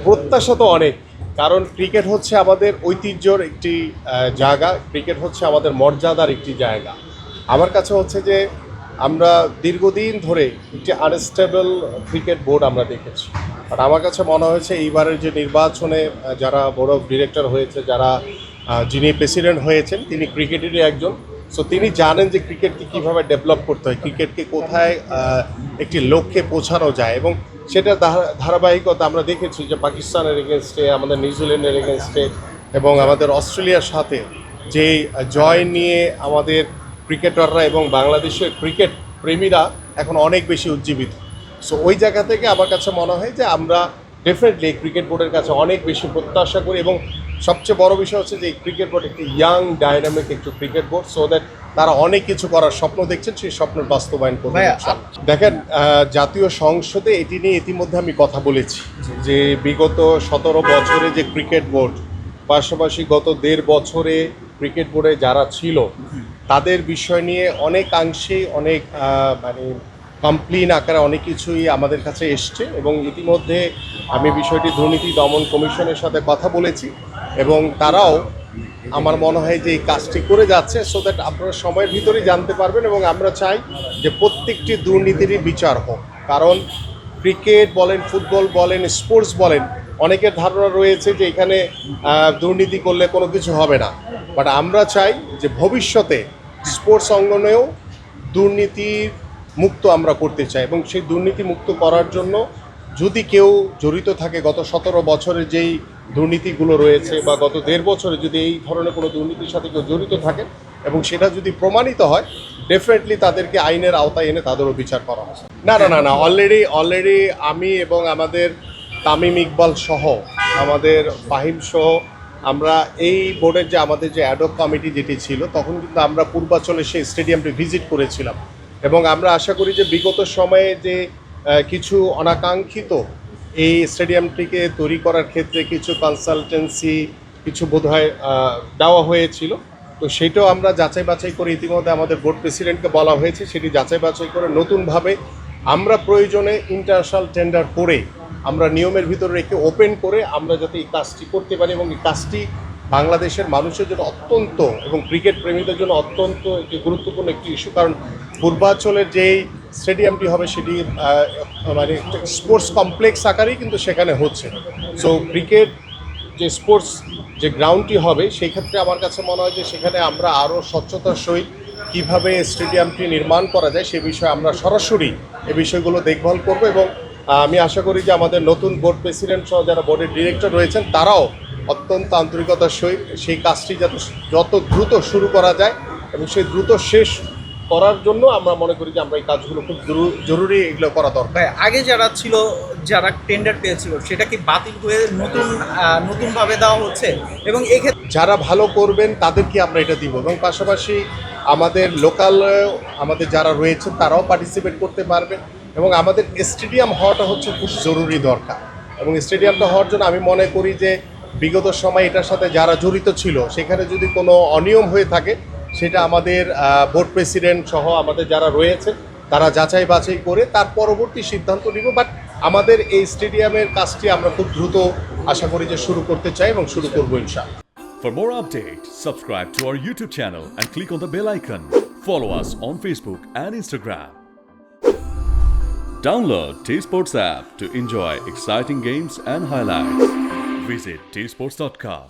প্রত্যাশা তো অনেক, কারণ ক্রিকেট হচ্ছে আমাদের ঐতিহ্যর একটি জায়গা, ক্রিকেট হচ্ছে আমাদের মর্যাদার একটি জায়গা। আমার কাছে হচ্ছে যে আমরা দীর্ঘদিন ধরে একটি আনস্টেবল ক্রিকেট বোর্ড আমরা দেখেছি। আর আমার কাছে মনে হয়েছে এইবারের যে নির্বাচনে যারা বোর্ড অফ ডিরেক্টর হয়েছে, যারা যিনি প্রেসিডেন্ট হয়েছেন, তিনি ক্রিকেটেরই একজন। সো তিনি জানেন যে ক্রিকেটকে কীভাবে ডেভেলপ করতে হয়, ক্রিকেটকে কোথায় একটি লক্ষ্যে পৌঁছানো যায়, এবং সেটার ধারাবাহিকতা আমরা দেখেছি যে পাকিস্তানের এগেনস্টে, আমাদের নিউজিল্যান্ডের এগেনস্টে এবং আমাদের অস্ট্রেলিয়ার সাথে যে জয় নিয়ে আমাদের ক্রিকেটাররা এবং বাংলাদেশের ক্রিকেট প্রেমীরা এখন অনেক বেশি উজ্জীবিত। সো ওই জায়গা থেকে আমার কাছে মনে হয় যে আমরা ডেফিনেটলি ক্রিকেট বোর্ডের কাছে অনেক বেশি প্রত্যাশা করি, এবং সবচেয়ে বড় বিষয় হচ্ছে যে এই ক্রিকেট বোর্ড একটি ইয়াং ডাইনামিক একটু ক্রিকেট বোর্ড, সো দ্যাট তারা অনেক কিছু করার স্বপ্ন দেখছেন, সেই স্বপ্নের বাস্তবায়ন করবে। দেখেন, জাতীয় সংসদে এটি নিয়ে ইতিমধ্যে আমি কথা বলেছি যে বিগত 17 বছরে যে ক্রিকেট বোর্ড, পাশাপাশি গত 1.5 বছরে ক্রিকেট বোর্ডে যারা ছিল তাদের বিষয় নিয়ে অনেকাংশেই অনেক মানে কমপ্লেন আকারে অনেক কিছুই আমাদের কাছে এসছে, এবং ইতিমধ্যে আমি বিষয়টি দুর্নীতি দমন কমিশনের সাথে কথা বলেছি, এবং তারাও আমার মনে হয় যে এই কাজটি করে যাচ্ছে, সো দ্যাট আপনারা সময়ের ভিতরেই জানতে পারবেন। এবং আমরা চাই যে প্রত্যেকটি দুর্নীতিরই বিচার হোক, কারণ ক্রিকেট বলেন, ফুটবল বলেন, স্পোর্টস বলেন, অনেকের ধারণা রয়েছে যে এখানে দুর্নীতি করলে কোনো কিছু হবে না, বাট আমরা চাই যে ভবিষ্যতে স্পোর্টস অঙ্গনেও দুর্নীতির মুক্ত আমরা করতে চাই, এবং সেই দুর্নীতি মুক্ত করার জন্য যদি কেউ জড়িত থাকে, গত 17 বছরে যেই দুর্নীতিগুলো রয়েছে বা গত 1.5 বছরে যদি এই ধরনের কোনো দুর্নীতির সাথে কেউ জড়িত থাকে এবং সেটা যদি প্রমাণিত হয়, ডেফিনেটলি তাদেরকে আইনের আওতায় এনে তাদেরও বিচার করা হয়। না, অলরেডি আমি এবং আমাদের তামিম ইকবাল সহ, আমাদের ফাহিম সহ, আমরা এই বোর্ডের যে আমাদের যে অ্যাডহক কমিটি যেটি ছিল, তখন কিন্তু আমরা পূর্বাঞ্চলে সেই স্টেডিয়ামটি ভিজিট করেছিলাম, এবং আমরা আশা করি যে বিগত সময়ে যে কিছু অনাকাঙ্ক্ষিত এই স্টেডিয়ামটিকে তৈরি করার ক্ষেত্রে কিছু কনসালটেন্সি কিছু বোধহয় দেওয়া হয়েছিল, তো সেটাও আমরা যাচাই বাছাই করে ইতিমধ্যে আমাদের বোর্ড প্রেসিডেন্টকে বলা হয়েছে, সেটি যাচাই বাছাই করে নতুনভাবে আমরা প্রয়োজনে ইন্টারন্যাশনাল টেন্ডার করে আমরা নিয়মের ভিতরে রেখে ওপেন করে আমরা যাতে এই কাজটি করতে পারি, এবং এই কাজটি বাংলাদেশের মানুষের জন্য অত্যন্ত, এবং ক্রিকেট প্রেমীদের জন্য অত্যন্ত একটি গুরুত্বপূর্ণ একটি ইস্যু, কারণ পূর্বাঞ্চলের যেই স্টেডিয়ামটি হবে সেটি মানে স্পোর্টস কমপ্লেক্স আকারেই কিন্তু সেখানে হচ্ছে। সো ক্রিকেট যে স্পোর্টস যে গ্রাউন্ডটি হবে, সেই ক্ষেত্রে আমার কাছে মনে হয় যে সেখানে আমরা আরও স্বচ্ছতার সহিত কীভাবে স্টেডিয়ামটি নির্মাণ করা যায় সে বিষয়ে আমরা সরাসরি এই বিষয়গুলো দেখভাল করব, এবং আমি আশা করি যে আমাদের নতুন বোর্ড প্রেসিডেন্ট সহ যারা বোর্ডের ডিরেক্টর রয়েছেন তারাও অত্যন্ত আন্তরিকতার সহিত সেই কাজটি যত দ্রুত শুরু করা যায় এবং সেই দ্রুত শেষ করার জন্য আমরা মনে করি যে আমরা এই কাজগুলো খুব জরুরি, এগুলো করা দরকার। আগে যারা ছিল, যারা টেন্ডার পেয়েছিল, সেটা কি বাতিল হয়ে নতুনভাবে দেওয়া হচ্ছে? এবং এক্ষেত্রে যারা ভালো করবেন তাদেরকে আমরা এটা দিব, এবং পাশাপাশি আমাদের লোকাল আমাদের যারা রয়েছে তারাও পার্টিসিপেট করতে পারবে, এবং আমাদের স্টেডিয়াম হওয়াটা হচ্ছে খুব জরুরি দরকার। এবং স্টেডিয়ামটা হওয়ার জন্য আমি মনে করি যে বিগত সময় এটার সাথে যারা জড়িত ছিল সেখানে যদি কোনো অনিয়ম হয়ে থাকে, সেটা আমাদের বোর্ড প্রেসিডেন্ট সহ আমাদের যারা রয়েছে তারা যাচাই বাছাই করে তার পরবর্তী সিদ্ধান্ত নিব, বাট আমাদের এই স্টেডিয়ামের কাজটি আমরা খুব দ্রুত আশা করি যে শুরু করতে চাই এবং শুরু করবো ইনশাআল্লাহ। For more updates, subscribe to our YouTube channel and click on the bell icon. Follow us on Facebook and Instagram. Download T-Sports app to enjoy exciting games and highlights. Visit tsports.com.